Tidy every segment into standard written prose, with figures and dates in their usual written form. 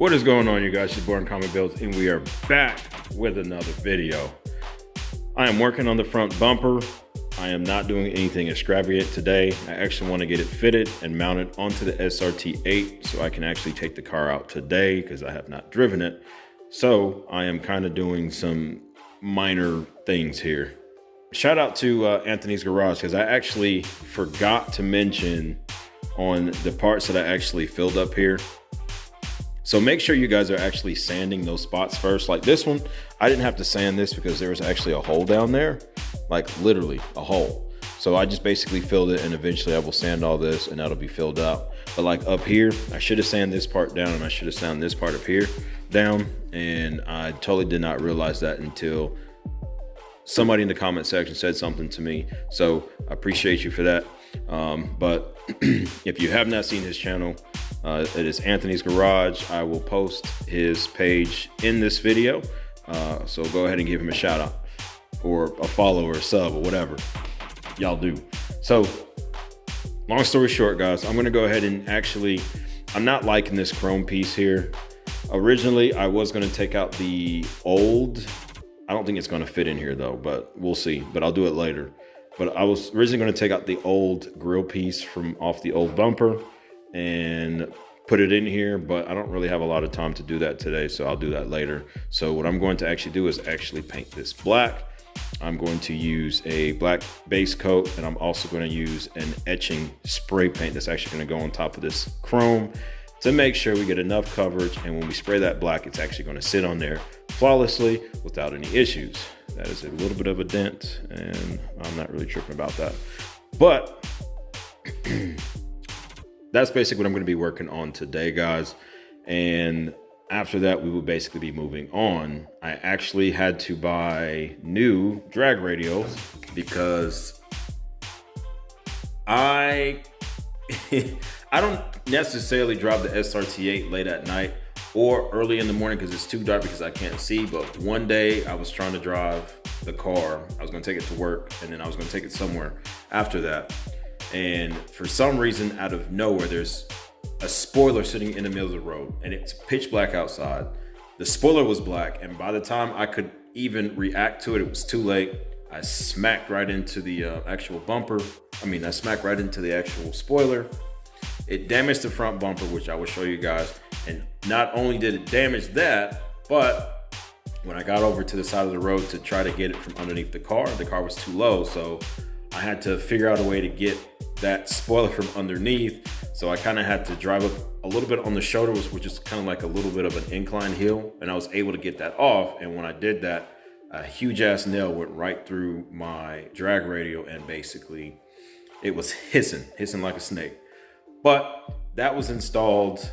What is going on, you guys? It's Born Common Builds, and we are back with another video. I am working on the front bumper. I am not doing anything extravagant today. I actually want to get it fitted and mounted onto the SRT 8 so I can actually take the car out today because I have not driven it. So I am kind of doing some minor things here. Shout out to Anthony's Garage, because I actually forgot to mention on the parts that I actually filled up here. So make sure you guys are actually sanding those spots first. Like this one, I didn't have to sand this because there was actually a hole down there, like literally a hole. So I just basically filled it, and eventually I will sand all this and that'll be filled out. But like up here, I should have sanded this part down, and I should have sanded this part up here down. And I totally did not realize that until somebody in the comment section said something to me. So I appreciate you for that. But if you have not seen his channel, it is Anthony's Garage. I will post his page in this video. So go ahead and give him a shout out, or a follow, or a sub, or whatever y'all do. So long story short, guys, I'm going to go ahead and actually, I'm not liking this chrome piece here. Originally, I was going to take out the old, I don't think it's going to fit in here though, but we'll see, but I'll do it later. But I was originally going to take out the old grill piece from off the old bumper and put it in here, but I don't really have a lot of time to do that today, so I'll do that later. So what I'm going to actually do is actually paint this black. I'm going to use a black base coat, and I'm also going to use an etching spray paint that's actually going to go on top of this chrome to make sure we get enough coverage, and when we spray that black, it's actually going to sit on there flawlessly without any issues. That is a little bit of a dent, and I'm not really tripping about that, but that's basically what I'm going to be working on today, guys. And after that, we will basically be moving on. I actually had to buy new drag radials because I don't necessarily drive the SRT8 late at night or early in the morning because it's too dark because I can't see. But one day I was trying to drive the car. I was going to take it to work, and then I was going to take it somewhere after that. And for some reason, out of nowhere, there's a spoiler sitting in the middle of the road, and it's pitch black outside. The spoiler was black, and by the time I could even react to it, it was too late. I smacked right into the actual bumper. I smacked right into the actual spoiler. It damaged the front bumper, which I will show you guys. And not only did it damage that, but when I got over to the side of the road to try to get it from underneath the car was too low. So I had to figure out a way to get that spoiler from underneath. So I kind of had to drive up a little bit on the shoulder, which is kind of like a little bit of an incline hill. And I was able to get that off. And when I did that, a huge ass nail went right through my drag radial, and basically it was hissing like a snake. But that was installed.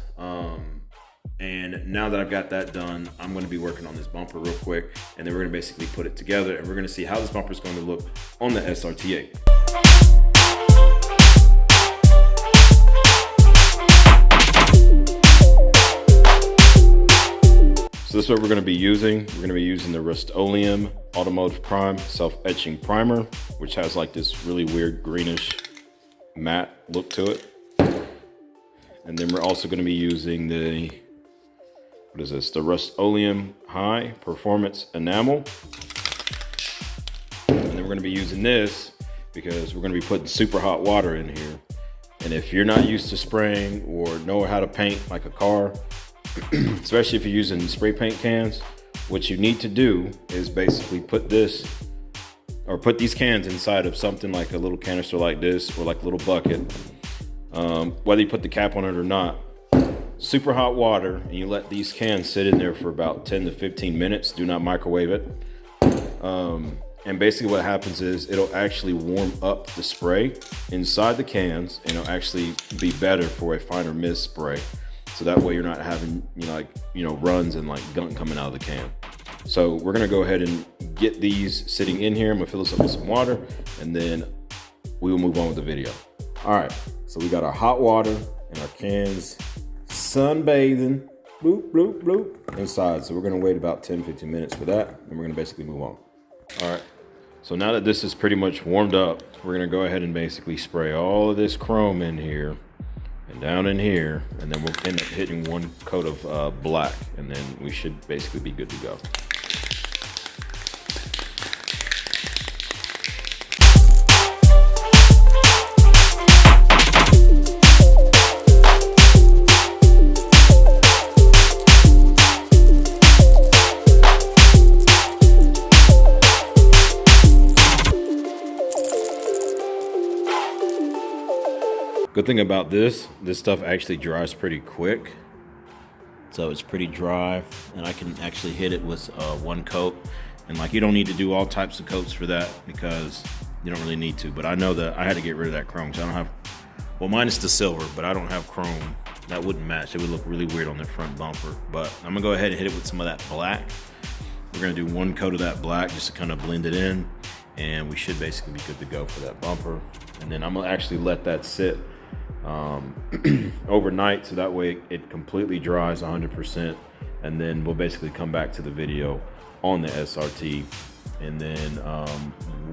And now that I've got that done, I'm going to be working on this bumper real quick, and then we're going to basically put it together, and we're going to see how this bumper is going to look on the SRT8. So this is what we're going to be using. We're going to be using the Rust-Oleum Automotive Prime Self-Etching Primer, which has like this really weird greenish matte look to it. And then we're also going to be using the, what is this? The Rust-Oleum High Performance Enamel. And then we're going to be using this because we're going to be putting super hot water in here. And if you're not used to spraying or know how to paint like a car, especially if you're using spray paint cans, what you need to do is basically put this, or put these cans inside of something like a little canister like this, or like a little bucket. Whether you put the cap on it or not, super hot water, and you let these cans sit in there for about 10 to 15 minutes. Do not microwave it. And basically what happens is it'll actually warm up the spray inside the cans, and it'll actually be better for a finer mist spray. So that way you're not having, runs and like gunk coming out of the can. So we're gonna go ahead and get these sitting in here. I'm gonna fill this up with some water, and then we will move on with the video. All right, so we got our hot water and our cans sunbathing, bloop, bloop, bloop, inside. So we're gonna wait about 10-15 minutes for that, and we're gonna basically move on. All right, so now that this is pretty much warmed up, we're gonna go ahead and basically spray all of this chrome in here and down in here, and then we'll end up hitting one coat of black, and then we should basically be good to go. Good thing about this stuff actually dries pretty quick. So it's pretty dry, and I can actually hit it with one coat. And like, you don't need to do all types of coats for that because you don't really need to. But I know that I had to get rid of that chrome, so I don't have, well, mine is the silver, but I don't have chrome. That wouldn't match. It would look really weird on the front bumper. But I'm gonna go ahead and hit it with some of that black. We're gonna do one coat of that black just to kind of blend it in, and we should basically be good to go for that bumper. And then I'm gonna actually let that sit overnight, so that way it completely dries 100%, and then we'll basically come back to the video on the SRT, and then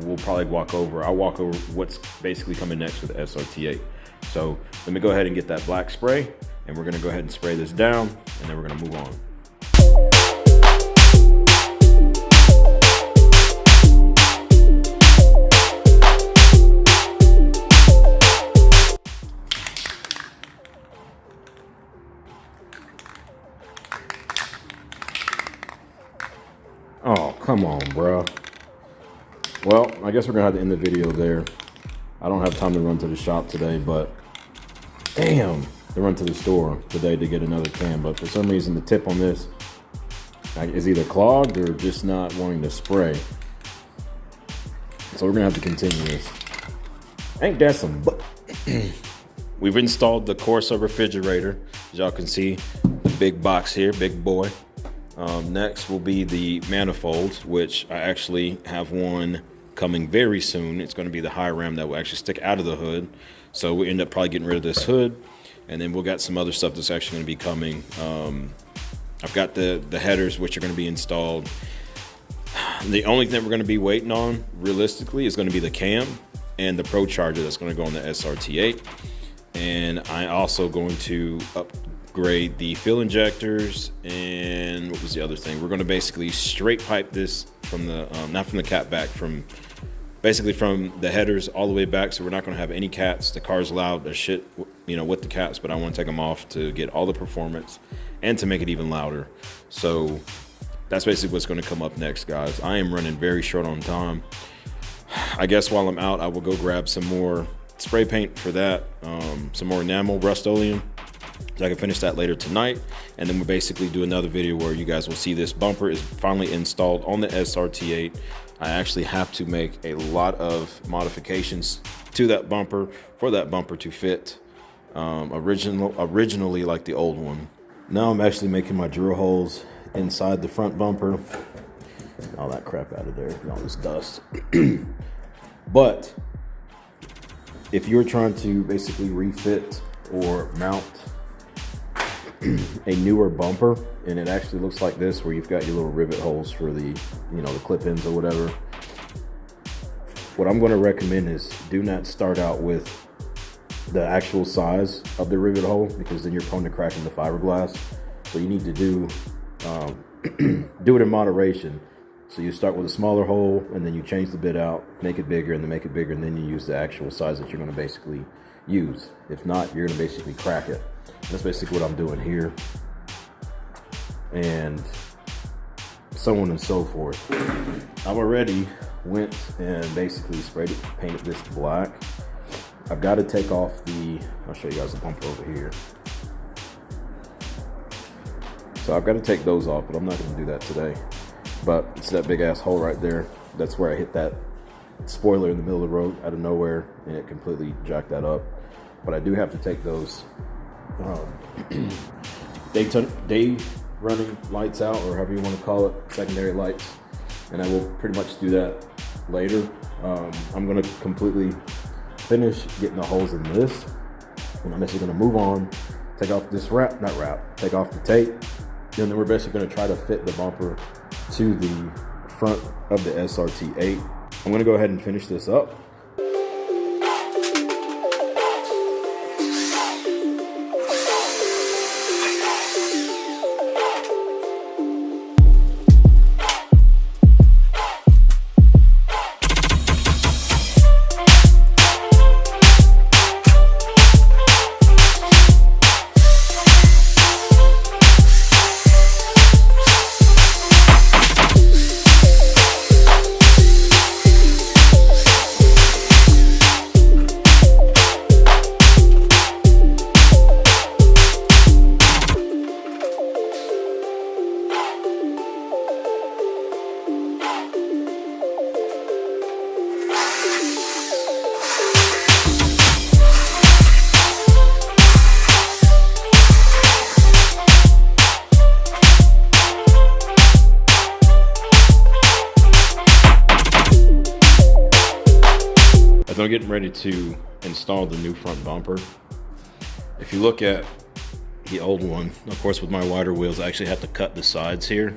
we'll probably I'll walk over what's basically coming next with the SRT8. So let me go ahead and get that black spray, and we're gonna go ahead and spray this down, and then we're gonna move on. Oh, come on, bro. Well, I guess we're gonna have to end the video there. I don't have time to run to the shop today, but damn, to run to the store today to get another can. But for some reason, the tip on this is either clogged or just not wanting to spray. So we're gonna have to continue this. Ain't that some We've installed the Corsa refrigerator. As y'all can see, the big box here, big boy. Next will be the manifolds, which I actually have one coming very soon. It's going to be the high ram that will actually stick out of the hood. So we end up probably getting rid of this hood, and then we'll got some other stuff that's actually going to be coming. I've got the headers, which are going to be installed. The only thing we're going to be waiting on realistically is going to be the cam and the Pro Charger that's going to go on the SRT8. And I'm also going to upgrade the fuel injectors, and what was the other thing? We're going to basically straight pipe this from the not from the cat back, from basically from the headers all the way back, so we're not going to have any cats. The car's loud as shit, you know, with the cats, but I want to take them off to get all the performance and to make it even louder. So that's basically what's going to come up next, guys. I am running very short on time. I guess while I'm out, I will go grab some more spray paint for that, some more enamel Rust-Oleum, so I can finish that later tonight. And then we'll basically do another video where you guys will see this bumper is finally installed on the SRT8. I actually have to make a lot of modifications to that bumper for that bumper to fit originally like the old one. Now I'm actually making my drill holes inside the front bumper. All that crap out of there, all this dust. But if you're trying to basically refit or mount a newer bumper, and it actually looks like this, where you've got your little rivet holes for the, you know, the clip-ins or whatever, what I'm going to recommend is do not start out with the actual size of the rivet hole, because then you're prone to cracking the fiberglass. So you need to do do it in moderation. So you start with a smaller hole, and then you change the bit out, make it bigger, and then make it bigger, and then you use the actual size that you're going to basically use. If not, you're going to basically crack it. That's basically what I'm doing here, and so on and so forth. I've already went and basically painted this black. I've got to take off the, I'll show you guys the bumper over here. So I've got to take those off, but I'm not going to do that today. But it's that big ass hole right there. That's where I hit that spoiler in the middle of the road out of nowhere, and it completely jacked that up. But I do have to take those day running lights out, or however you want to call it, secondary lights, and I will pretty much do that later. I'm going to completely finish getting the holes in this, and I'm basically going to move on, take off this take off the tape, and then we're basically going to try to fit the bumper to the front of the SRT8. I'm going to go ahead and finish this up. as I'm getting ready to install the new front bumper, if you look at the old one, of course with my wider wheels, I actually have to cut the sides here.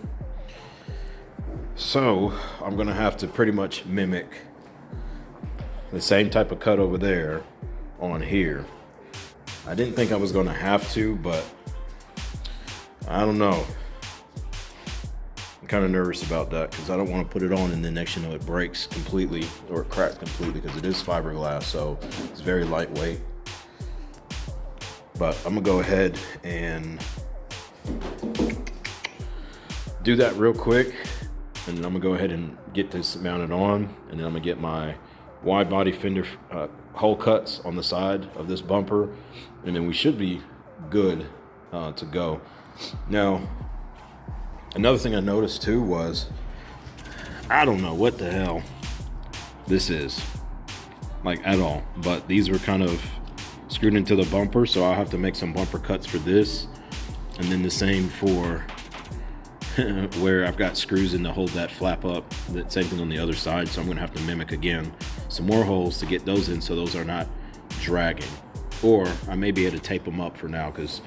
So I'm gonna have to pretty much mimic the same type of cut over there on here. I didn't think I was gonna have to, but I don't know. I'm kind of nervous about that because I don't want to put it on and then next you know it breaks completely or it cracks completely, because it is fiberglass, so it's very lightweight. But I'm gonna go ahead and do that real quick, and then I'm gonna go ahead and get this mounted on, and then I'm gonna get my wide body fender hole cuts on the side of this bumper, and then we should be good to go. Now, another thing I noticed too was, I don't know what the hell this is, like at all, but these were kind of screwed into the bumper, so I'll have to make some bumper cuts for this, and then the same for where I've got screws in to hold that flap up. The same thing on the other side, so I'm gonna have to mimic again some more holes to get those in so those are not dragging. Or I may be able to tape them up for now because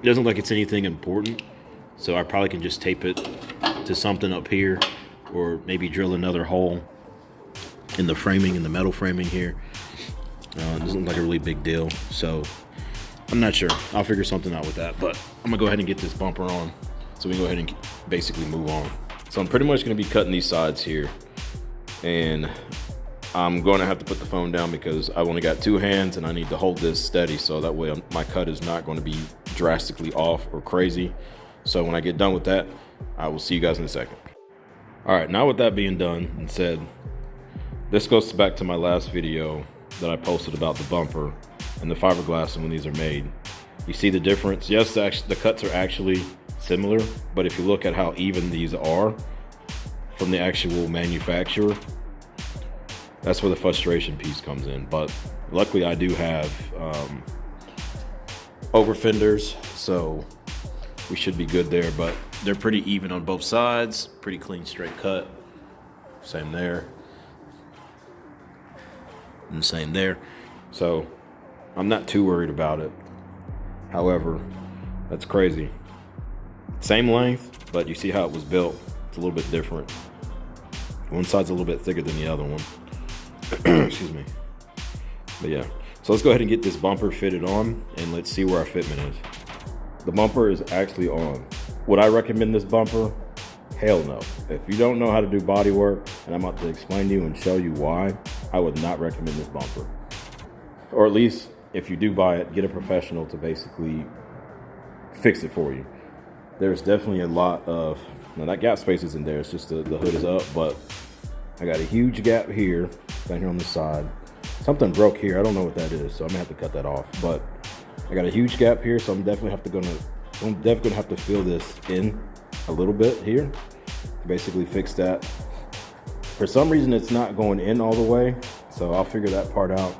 it doesn't look like it's anything important, so I probably can just tape it to something up here, or maybe drill another hole in the framing, in the metal framing here. It doesn't look like a really big deal, so I'm not sure. I'll figure something out with that, but I'm gonna go ahead and get this bumper on so we can go ahead and basically move on. So I'm pretty much gonna be cutting these sides here, and I'm gonna have to put the phone down because I've only got two hands and I need to hold this steady so that way my cut is not going to be drastically off or crazy. So when I get done with that, I will see you guys in a second. All right, now with that being done and said, this goes back to my last video that I posted about the bumper and the fiberglass and when these are made. You see the difference? Yes, the cuts are actually similar, but if you look at how even these are from the actual manufacturer, that's where the frustration piece comes in. But luckily I do have over fenders, so we should be good there, but they're pretty even on both sides, pretty clean straight cut. Same there. And same there. So I'm not too worried about it. However, that's crazy. Same length, but you see how it was built. It's a little bit different. One side's a little bit thicker than the other one. Excuse me. But yeah, so let's go ahead and get this bumper fitted on and let's see where our fitment is. The bumper is actually on. Would I recommend this bumper? Hell no. If you don't know how to do body work, and I'm about to explain to you and show you why, I would not recommend this bumper. Or at least if you do buy it, get a professional to basically fix it for you. There's definitely a lot of, now that gap space isn't there, it's just the hood is up, but I got a huge gap here, down here on the side. Something broke here, I don't know what that is, so I'm gonna have to cut that off. But I got a huge gap here, so I'm definitely gonna have to fill this in a little bit here to basically fix that. For some reason it's not going in all the way, so I'll figure that part out.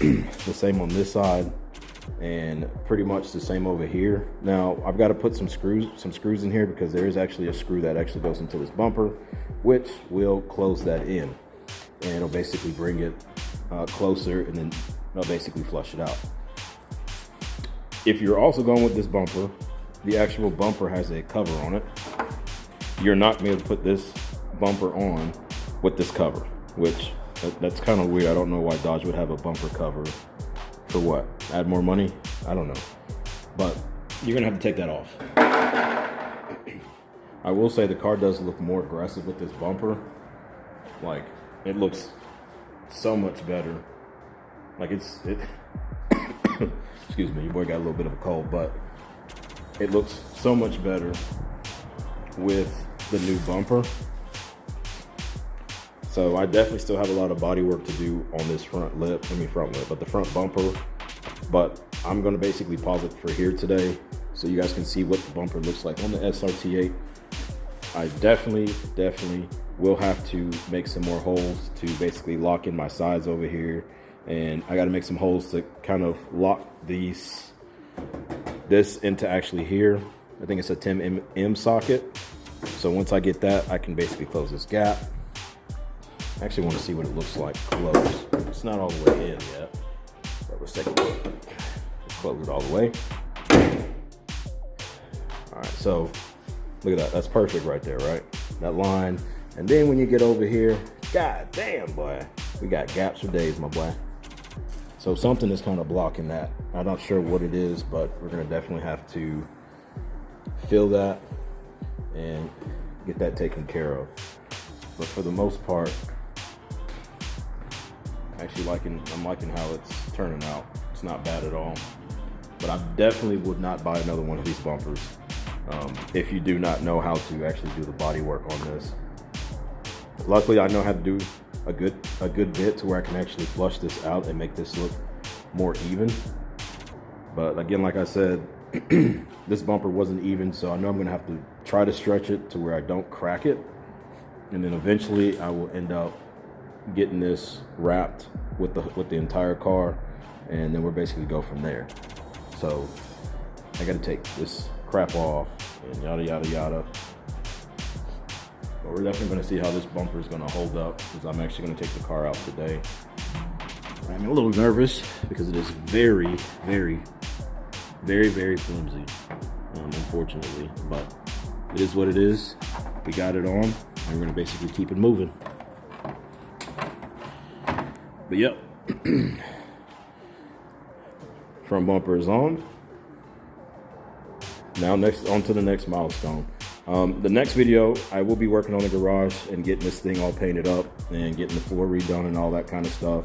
The same on this side, and pretty much the same over here. Now I've got to put some screws in here because there is actually a screw that actually goes into this bumper, which will close that in, and it'll basically bring it closer, and then it'll basically flush it out. If you're also going with this bumper, the actual bumper has a cover on it. You're not going to be able to put this bumper on with this cover, which that's kind of weird. I don't know why Dodge would have a bumper cover. For what? Add more money? I don't know. But you're gonna have to take that off. I will say the car does look more aggressive with this bumper. Like, it looks so much better. Like excuse me, your boy got a little bit of a cold, but it looks so much better with the new bumper. So I definitely still have a lot of body work to do on this front lip, but the front bumper. But I'm gonna basically pause it for here today so you guys can see what the bumper looks like on the SRT8. I definitely will have to make some more holes to basically lock in my sides over here. And I gotta make some holes to kind of lock this into actually here. I think it's a 10mm socket. So once I get that, I can basically close this gap. I actually want to see what it looks like close. It's not all the way in yet. But let's take a look. Let's close it all the way. All right, so look at that. That's perfect right there, right? That line. And then when you get over here, god damn, boy, we got gaps for days, my boy. So something is kind of blocking that. I'm not sure what it is, but we're gonna definitely have to fill that and get that taken care of. But for the most part, I'm liking how it's turning out. It's not bad at all. But I definitely would not buy another one of these bumpers if you do not know how to actually do the body work on this. Luckily, I know how to do a good bit to where I can actually flush this out and make this look more even. But again, like I said, this bumper wasn't even, so I know I'm gonna have to try to stretch it to where I don't crack it. And then eventually I will end up getting this wrapped with the entire car, and then we'll basically go from there. So I gotta take this crap off and yada yada yada. But we're definitely gonna see how this bumper is gonna hold up, because I'm actually gonna take the car out today. I'm a little nervous because it is very, very, very, very flimsy, unfortunately, but it is what it is. We got it on, and we're gonna basically keep it moving. But yep, front bumper is on. Now on to the next milestone. The next video, I will be working on the garage and getting this thing all painted up and getting the floor redone and all that kind of stuff.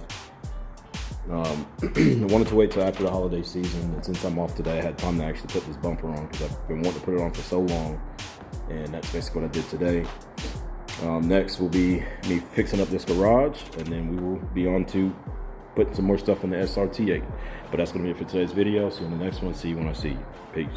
I wanted to wait till after the holiday season, and since I'm off today, I had time to actually put this bumper on because I've been wanting to put it on for so long, and that's basically what I did today. Next will be me fixing up this garage, and then we will be on to putting some more stuff in the SRT. But that's going to be it for today's video. See you in the next one. See you when I see you. Peace.